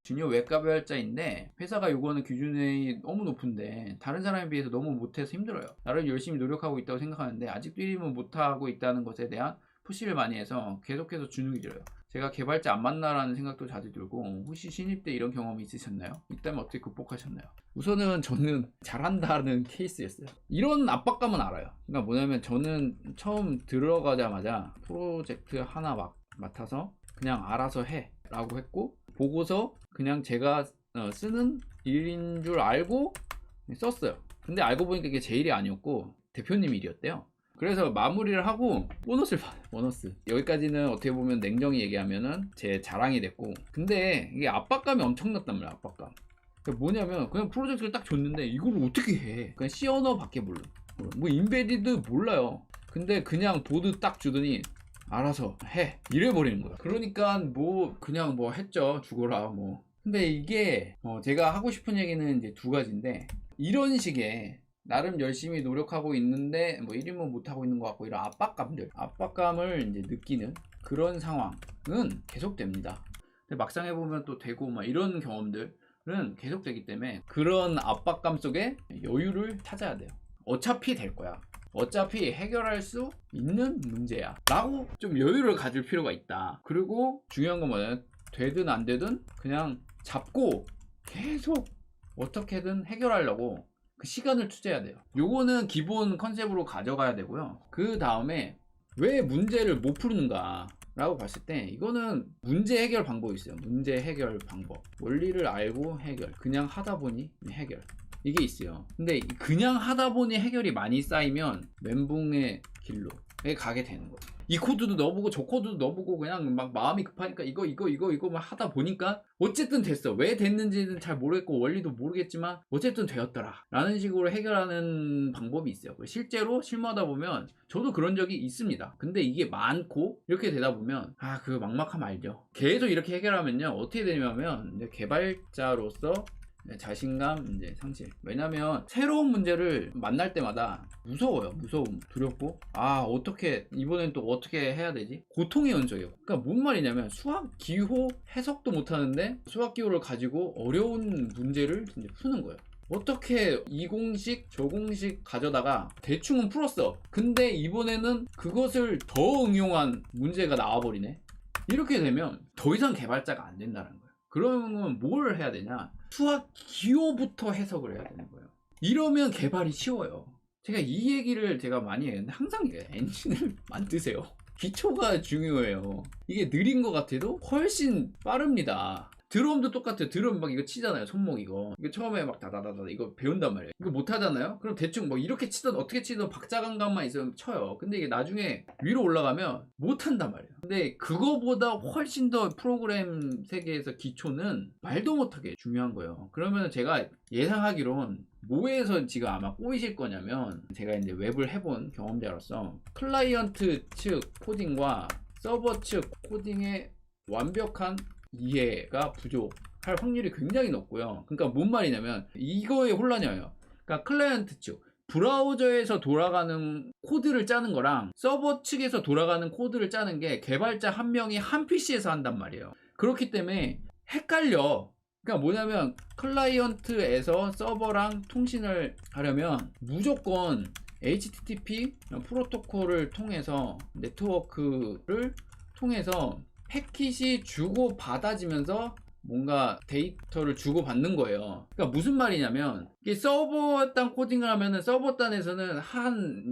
주니어 외과별자인데 회사가 요거는 기준이 너무 높은데 다른 사람에 비해서 너무 못해서 힘들어요. 나름 열심히 노력하고 있다고 생각하는데 아직도 1인분 못하고 있다는 것에 대한 푸시를 많이 해서 계속해서 주눅이 들어요. 제가 개발자 안 만나라는 생각도 자주 들고, 혹시 신입 때 이런 경험이 있으셨나요? 있다면 어떻게 극복하셨나요? 우선은 저는 잘한다는 케이스였어요. 이런 압박감은 알아요. 그러니까 뭐냐면 저는 처음 들어가자마자 프로젝트 하나 맡아서 그냥 알아서 해 라고 했고, 보고서 그냥 제가 쓰는 일인 줄 알고 썼어요. 근데 알고 보니까 이게 제 일이 아니었고 대표님 일이었대요. 그래서 마무리를 하고 보너스를 받아요. 보너스. 여기까지는 어떻게 보면 냉정히 얘기하면은 제 자랑이 됐고, 근데 이게 압박감이 엄청났단 말이야. 압박감. 뭐냐면 그냥 프로젝트를 딱 줬는데 이걸 어떻게 해. 그냥 C 언어밖에 몰라. 뭐 인베디드 몰라요. 근데 그냥 보드 딱 주더니 알아서 해 이래버리는 거야. 그러니까 뭐 그냥 뭐 했죠. 죽어라 뭐. 근데 이게 제가 하고 싶은 얘기는 이제 두 가지인데, 이런 식의 나름 열심히 노력하고 있는데 뭐 1인분 못하고 있는 것 같고 이런 압박감을 이제 느끼는 그런 상황은 계속됩니다. 근데 막상 해보면 또 되고 막 이런 경험들은 계속되기 때문에 그런 압박감 속에 여유를 찾아야 돼요. 어차피 될 거야. 어차피 해결할 수 있는 문제야 라고 좀 여유를 가질 필요가 있다. 그리고 중요한 건 뭐냐면 되든 안 되든 그냥 잡고 계속 어떻게든 해결하려고 그 시간을 투자해야 돼요. 요거는 기본 컨셉으로 가져가야 되고요. 그 다음에 왜 문제를 못 푸는가 라고 봤을 때 이거는 문제 해결 방법이 있어요. 문제 해결 방법. 원리를 알고 해결. 그냥 하다 보니 해결. 이게 있어요. 근데 그냥 하다 보니 해결이 많이 쌓이면 멘붕의 길로 가게 되는 거예요. 이 코드도 넣어보고 저 코드도 넣어보고 그냥 막 마음이 급하니까 이거 막 하다 보니까 어쨌든 됐어. 왜 됐는지는 잘 모르겠고 원리도 모르겠지만 어쨌든 되었더라 라는 식으로 해결하는 방법이 있어요. 실제로 실무하다 보면 저도 그런 적이 있습니다. 근데 이게 많고 이렇게 되다 보면 그 막막함 알죠. 계속 이렇게 해결하면요 어떻게 되냐면 이제 개발자로서 자신감 이제 상실. 왜냐면 새로운 문제를 만날 때마다 무서워요. 무서움, 두렵고 어떻게 이번엔 또 어떻게 해야 되지? 고통의 연속이에요. 그러니까 뭔 말이냐면 수학 기호 해석도 못하는데 수학 기호를 가지고 어려운 문제를 이제 푸는 거예요. 어떻게 이 공식 저 공식 가져다가 대충은 풀었어. 근데 이번에는 그것을 더 응용한 문제가 나와버리네. 이렇게 되면 더 이상 개발자가 안 된다는 거예요. 그러면 뭘 해야 되냐? 수학 기호부터 해석을 해야 되는 거예요. 이러면 개발이 쉬워요. 제가 이 얘기를 제가 많이 했는데 항상 엔진을 만드세요. 기초가 중요해요. 이게 느린 것 같아도 훨씬 빠릅니다. 드럼도 똑같아요. 드럼 막 이거 치잖아요. 손목 이거 처음에 막 다다다다 이거 배운단 말이에요. 이거 못 하잖아요. 그럼 대충 뭐 이렇게 치든 어떻게 치든 박자 감각만 있으면 쳐요. 근데 이게 나중에 위로 올라가면 못 한단 말이에요. 근데 그거보다 훨씬 더 프로그램 세계에서 기초는 말도 못하게 중요한 거예요. 그러면 제가 예상하기론 뭐에서 지금 아마 꼬이실 거냐면, 제가 이제 웹을 해본 경험자로서 클라이언트 측 코딩과 서버 측 코딩의 완벽한 이해가 부족할 확률이 굉장히 높고요. 그러니까 뭔 말이냐면 이거에 혼란이 와요. 그러니까 클라이언트 측 브라우저에서 돌아가는 코드를 짜는 거랑 서버 측에서 돌아가는 코드를 짜는 게 개발자 한 명이 한 PC에서 한단 말이에요. 그렇기 때문에 헷갈려. 그러니까 뭐냐면 클라이언트에서 서버랑 통신을 하려면 무조건 HTTP 프로토콜을 통해서 네트워크를 통해서 패킷이 주고 받아지면서 뭔가 데이터를 주고 받는 거예요. 그러니까 무슨 말이냐면 이게 서버 단 코딩을 하면은 서버 단에서는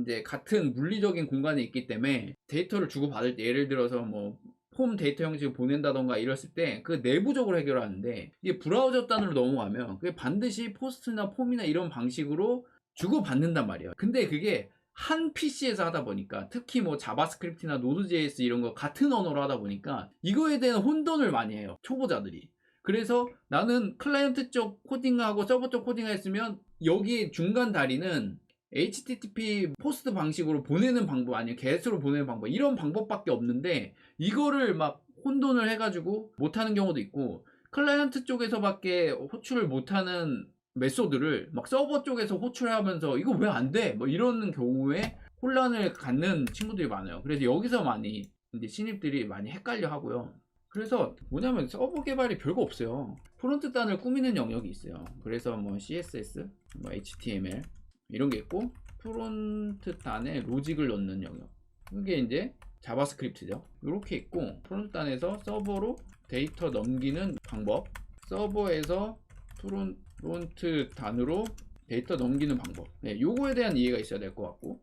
이제 같은 물리적인 공간에 있기 때문에 데이터를 주고 받을 때 예를 들어서 뭐 폼 데이터 형식을 보낸다던가 이랬을 때 그 내부적으로 해결하는데, 이게 브라우저 단으로 넘어가면 그게 반드시 포스트나 폼이나 이런 방식으로 주고 받는단 말이에요. 근데 그게 한 PC에서 하다 보니까, 특히 뭐 자바스크립트나 노드.js 이런 거 같은 언어로 하다 보니까 이거에 대한 혼돈을 많이 해요, 초보자들이. 그래서 나는 클라이언트 쪽 코딩하고 서버 쪽 코딩을 했으면 여기 중간 다리는 HTTP 포스트 방식으로 보내는 방법 아니면 get으로 보내는 방법, 이런 방법밖에 없는데 이거를 막 혼돈을 해가지고 못하는 경우도 있고, 클라이언트 쪽에서밖에 호출을 못하는 메소드를 막 서버 쪽에서 호출하면서 이거 왜 안 돼? 뭐 이런 경우에 혼란을 갖는 친구들이 많아요. 그래서 여기서 많이 이제 신입들이 많이 헷갈려 하고요. 그래서 뭐냐면 서버 개발이 별거 없어요. 프론트 단을 꾸미는 영역이 있어요. 그래서 뭐 CSS, 뭐 HTML 이런 게 있고, 프론트 단에 로직을 넣는 영역, 그게 이제 자바스크립트죠. 이렇게 있고, 프론트 단에서 서버로 데이터 넘기는 방법, 서버에서 프론트 단으로 데이터 넘기는 방법, 네, 요거에 대한 이해가 있어야 될 것 같고,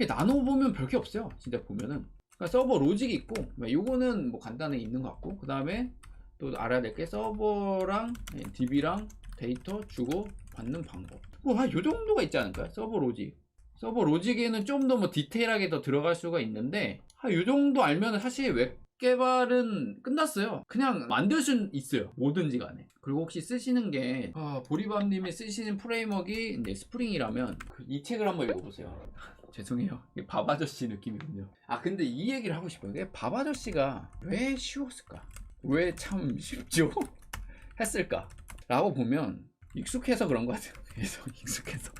나눠보면 별게 없어요. 진짜 보면은. 그러니까 서버 로직이 있고, 요거는 뭐 간단하게 있는 것 같고, 그 다음에 또 알아야 될 게 서버랑 DB랑 데이터 주고 받는 방법. 요 정도가 있지 않을까요? 서버 로직. 서버 로직에는 좀 더 뭐 디테일하게 더 들어갈 수가 있는데, 요 정도 알면 사실 웹 개발은 끝났어요. 그냥 만들 수는 있어요. 뭐든지 간에. 그리고 혹시 쓰시는 게, 보리밤님이 쓰시는 프레임워크가 이제 스프링이라면 이 책을 한번 읽어보세요. 죄송해요. 밥 아저씨 느낌이군요. 근데 이 얘기를 하고 싶어요. 밥 아저씨가 왜 쉬웠을까? 왜 참 쉽죠? 했을까? 라고 보면 익숙해서 그런 것 같아요. 계속 익숙해서.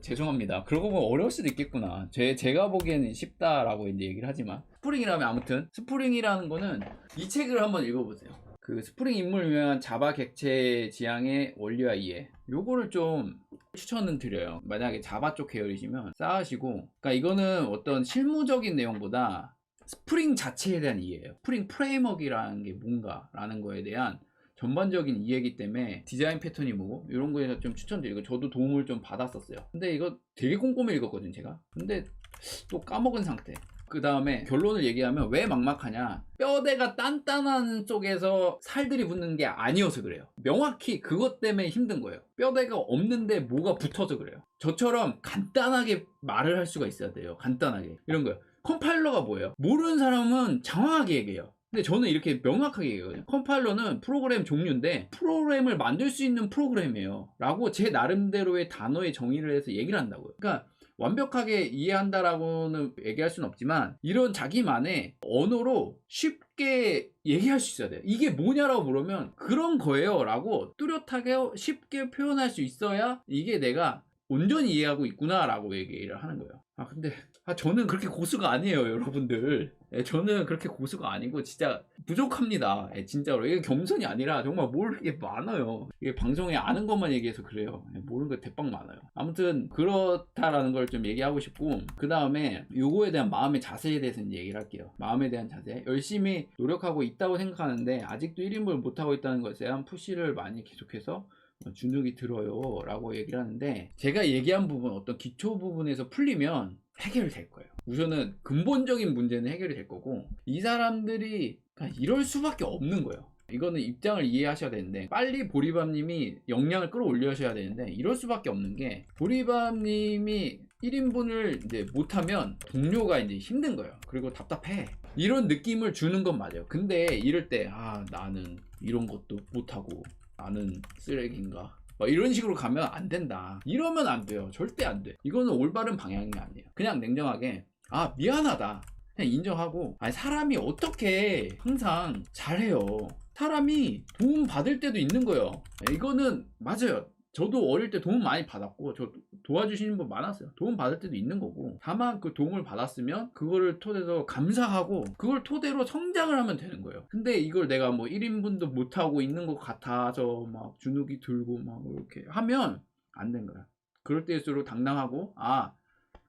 죄송합니다. 그러고 보면 어려울 수도 있겠구나. 제가 보기에는 쉽다라고 이제 얘기를 하지만, 스프링이라면, 아무튼 스프링이라는 거는 이 책을 한번 읽어보세요. 그 스프링 입문을 위한 자바 객체 지향의 원리와 이해, 요거를 좀 추천은 드려요. 만약에 자바 쪽 계열이시면 쌓으시고, 그러니까 이거는 어떤 실무적인 내용보다 스프링 자체에 대한 이해예요. 스프링 프레임워크라는 게 뭔가라는 거에 대한 전반적인 이해이기 때문에 디자인 패턴이 뭐고 이런 거에서 좀 추천드리고, 저도 도움을 좀 받았었어요. 근데 이거 되게 꼼꼼히 읽었거든요, 제가. 근데 또 까먹은 상태. 그 다음에 결론을 얘기하면 왜 막막하냐, 뼈대가 단단한 쪽에서 살들이 붙는 게 아니어서 그래요. 명확히 그것 때문에 힘든 거예요. 뼈대가 없는데 뭐가 붙어서 그래요. 저처럼 간단하게 말을 할 수가 있어야 돼요. 간단하게. 이런 거요. 컴파일러가 뭐예요? 모르는 사람은 장황하게 얘기해요. 근데 저는 이렇게 명확하게 얘기해요. 컴파일러는 프로그램 종류인데 프로그램을 만들 수 있는 프로그램이에요 라고 제 나름대로의 단어의 정의를 해서 얘기를 한다고요. 그러니까 완벽하게 이해한다라고는 얘기할 수는 없지만, 이런 자기만의 언어로 쉽게 얘기할 수 있어야 돼요. 이게 뭐냐라고 물으면 그런 거예요 라고 뚜렷하게 쉽게 표현할 수 있어야 이게 내가 온전히 이해하고 있구나 라고 얘기를 하는 거예요. 근데 저는 그렇게 고수가 아니에요, 여러분들. 저는 그렇게 고수가 아니고 진짜 부족합니다. 진짜로. 이게 겸손이 아니라 정말 모르는 게 많아요. 이게 방송에 아는 것만 얘기해서 그래요. 모르는 거 대빵 많아요. 아무튼 그렇다라는 걸 좀 얘기하고 싶고, 그 다음에 요거에 대한 마음의 자세에 대해서 이제 얘기를 할게요. 마음에 대한 자세. 열심히 노력하고 있다고 생각하는데 아직도 1인분을 못하고 있다는 것에 대한 푸시를 많이 계속해서 주눅이 들어요 라고 얘기를 하는데, 제가 얘기한 부분, 어떤 기초 부분에서 풀리면 해결이 될 거예요. 우선은 근본적인 문제는 해결이 될 거고, 이 사람들이 이럴 수밖에 없는 거예요. 이거는 입장을 이해하셔야 되는데, 빨리 보리밤님이 역량을 끌어올려셔야 되는데, 이럴 수밖에 없는 게, 보리밤님이 1인분을 이제 못하면 동료가 이제 힘든 거예요. 그리고 답답해. 이런 느낌을 주는 건 맞아요. 근데 이럴 때 나는 이런 것도 못하고 나는 쓰레기인가, 이런 식으로 가면 안 된다. 이러면 안 돼요. 절대 안 돼. 이거는 올바른 방향이 아니에요. 그냥 냉정하게 미안하다 그냥 인정하고, 사람이 어떻게 항상 잘해요. 사람이 도움 받을 때도 있는 거예요. 이거는 맞아요. 저도 어릴 때 도움 많이 받았고, 저 도와주시는 분 많았어요. 도움 받을 때도 있는 거고, 다만 그 도움을 받았으면 그거를 토대로 감사하고 그걸 토대로 성장을 하면 되는 거예요. 근데 이걸 내가 뭐 1인분도 못하고 있는 것 같아서 막 주눅이 들고 막 이렇게 하면 안 된 거야. 그럴 때일수록 당당하고,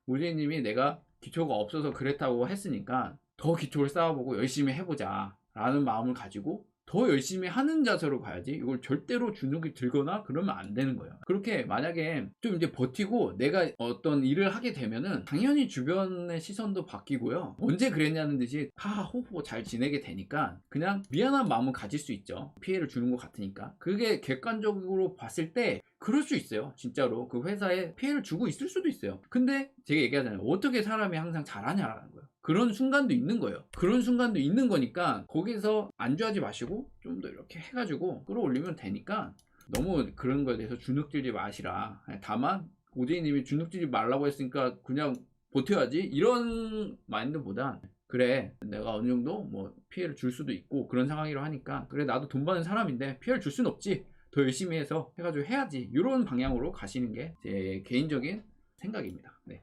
우재님이 내가 기초가 없어서 그랬다고 했으니까 더 기초를 쌓아보고 열심히 해보자 라는 마음을 가지고 더 열심히 하는 자세로 가야지, 이걸 절대로 주눅이 들거나 그러면 안 되는 거예요. 그렇게 만약에 좀 이제 버티고 내가 어떤 일을 하게 되면은 당연히 주변의 시선도 바뀌고요. 언제 그랬냐는 듯이 호호 잘 지내게 되니까 그냥 미안한 마음은 가질 수 있죠. 피해를 주는 것 같으니까. 그게 객관적으로 봤을 때 그럴 수 있어요. 진짜로 그 회사에 피해를 주고 있을 수도 있어요. 근데 제가 얘기하잖아요. 어떻게 사람이 항상 잘하냐라는 거예요. 그런 순간도 있는 거예요. 그런 순간도 있는 거니까 거기서 안주하지 마시고 좀 더 이렇게 해가지고 끌어올리면 되니까, 너무 그런 거에 대해서 주눅들지 마시라. 다만 오재희님이 주눅들지 말라고 했으니까 그냥 버텨야지 이런 마인드보다, 그래 내가 어느 정도 뭐 피해를 줄 수도 있고 그런 상황이라 하니까, 그래 나도 돈 받는 사람인데 피해를 줄 수는 없지, 더 열심히 해서 해가지고 해야지, 이런 방향으로 가시는 게 제 개인적인 생각입니다. 네.